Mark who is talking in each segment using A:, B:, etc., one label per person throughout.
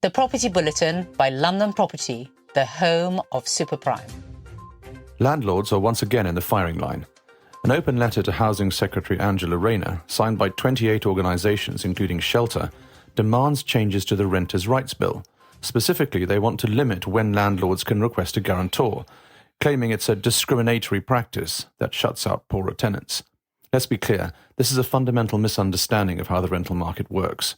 A: The Property Bulletin by London Property, the home of superprime.
B: Landlords are once again in the firing line. An open letter to Housing Secretary Angela Rayner, signed by 28 organisations including Shelter, demands changes to the Renters' Rights Bill. Specifically, they want to limit when landlords can request a guarantor, claiming it's a discriminatory practice that shuts out poorer tenants. Let's be clear, this is a fundamental misunderstanding of how the rental market works.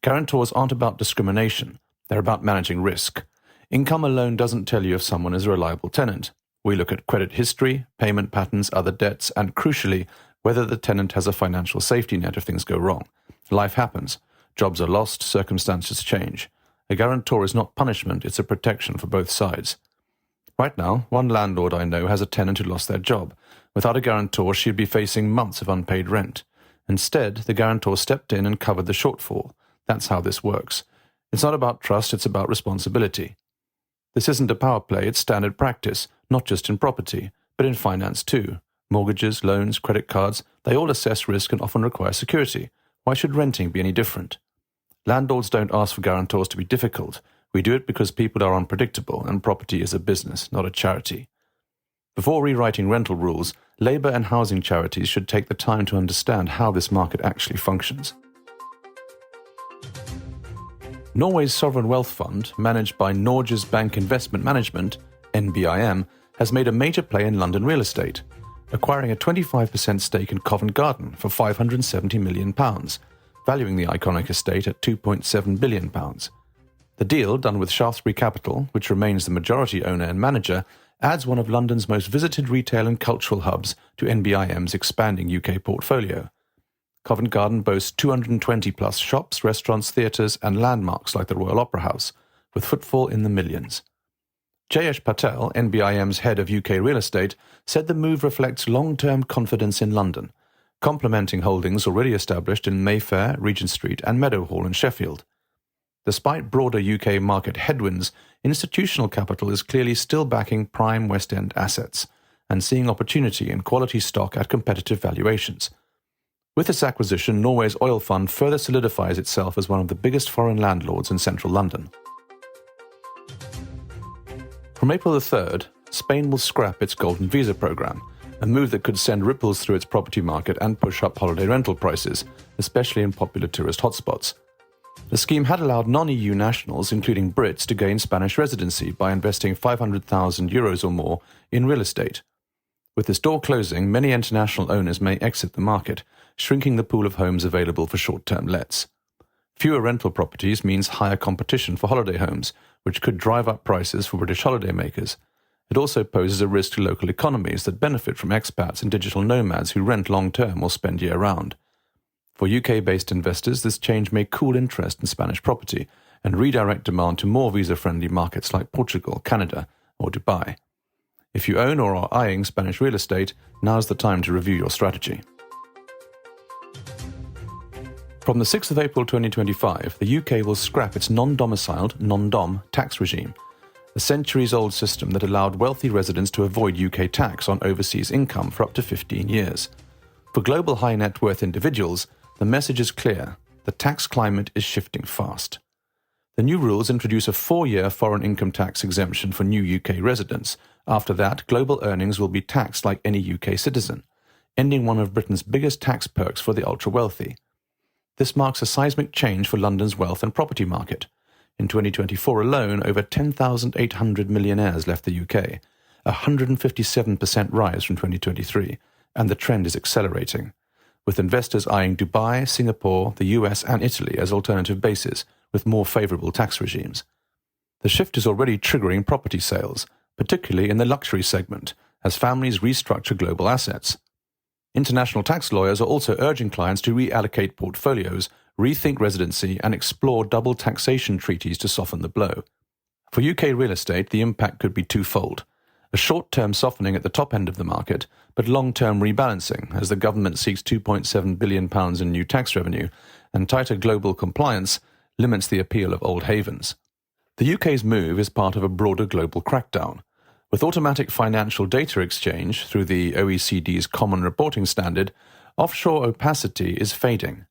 B: Guarantors aren't about discrimination, they're about managing risk. Income alone doesn't tell you if someone is a reliable tenant. We look at credit history, payment patterns, other debts, and crucially, whether the tenant has a financial safety net if things go wrong. Life happens. Jobs are lost, circumstances change. A guarantor is not punishment, it's a protection for both sides. Right now, one landlord I know has a tenant who lost their job. Without a guarantor, she'd be facing months of unpaid rent. Instead, the guarantor stepped in and covered the shortfall. That's how this works. It's not about trust, it's about responsibility. This isn't a power play, it's standard practice, not just in property, but in finance too. Mortgages, loans, credit cards, they all assess risk and often require security. Why should renting be any different? Landlords don't ask for guarantors to be difficult. We do it because people are unpredictable and property is a business, not a charity. Before rewriting rental rules, labour and housing charities should take the time to understand how this market actually functions. Norway's sovereign wealth fund, managed by Norges Bank Investment Management, NBIM, has made a major play in London real estate, acquiring a 25% stake in Covent Garden for £570 million, valuing the iconic estate at £2.7 billion. The deal, done with Shaftesbury Capital, which remains the majority owner and manager, adds one of London's most visited retail and cultural hubs to NBIM's expanding UK portfolio. Covent Garden boasts 220-plus shops, restaurants, theatres and landmarks like the Royal Opera House, with footfall in the millions. Jayesh Patel, NBIM's head of UK real estate, said the move reflects long-term confidence in London, complementing holdings already established in Mayfair, Regent Street and Meadowhall in Sheffield. Despite broader UK market headwinds, institutional capital is clearly still backing prime West End assets and seeing opportunity in quality stock at competitive valuations. With this acquisition, Norway's oil fund further solidifies itself as one of the biggest foreign landlords in central London. From April the 3rd, Spain will scrap its golden visa program, a move that could send ripples through its property market and push up holiday rental prices, especially in popular tourist hotspots. The scheme had allowed non-EU nationals, including Brits, to gain Spanish residency by investing €500,000 or more in real estate. With this door closing, many international owners may exit the market, shrinking the pool of homes available for short-term lets. Fewer rental properties means higher competition for holiday homes, which could drive up prices for British holidaymakers. It also poses a risk to local economies that benefit from expats and digital nomads who rent long-term or spend year-round. For UK-based investors, this change may cool interest in Spanish property and redirect demand to more visa-friendly markets like Portugal, Canada, or Dubai. If you own or are eyeing Spanish real estate, now's the time to review your strategy. From the 6th of April 2025, the UK will scrap its non-domiciled, non-dom tax regime, a centuries-old system that allowed wealthy residents to avoid UK tax on overseas income for up to 15 years. For global high-net-worth individuals, the message is clear: the tax climate is shifting fast. The new rules introduce a 4-year foreign income tax exemption for new UK residents. After that, global earnings will be taxed like any UK citizen, ending one of Britain's biggest tax perks for the ultra-wealthy. This marks a seismic change for London's wealth and property market. In 2024 alone, over 10,800 millionaires left the UK, a 157% rise from 2023, and the trend is accelerating, with investors eyeing Dubai, Singapore, the US and Italy as alternative bases, with more favourable tax regimes. The shift is already triggering property sales, particularly in the luxury segment, as families restructure global assets. International tax lawyers are also urging clients to reallocate portfolios, rethink residency, and explore double taxation treaties to soften the blow. For UK real estate, the impact could be twofold: a short-term softening at the top end of the market, but long-term rebalancing as the government seeks £2.7 billion in new tax revenue, and tighter global compliance limits the appeal of old havens. The UK's move is part of a broader global crackdown. With automatic financial data exchange through the OECD's Common Reporting Standard, offshore opacity is fading.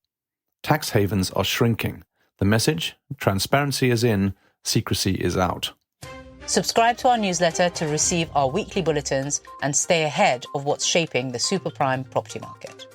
B: Tax havens are shrinking. The message? Transparency is in, secrecy is out.
A: Subscribe to our newsletter to receive our weekly bulletins and stay ahead of what's shaping the super prime property market.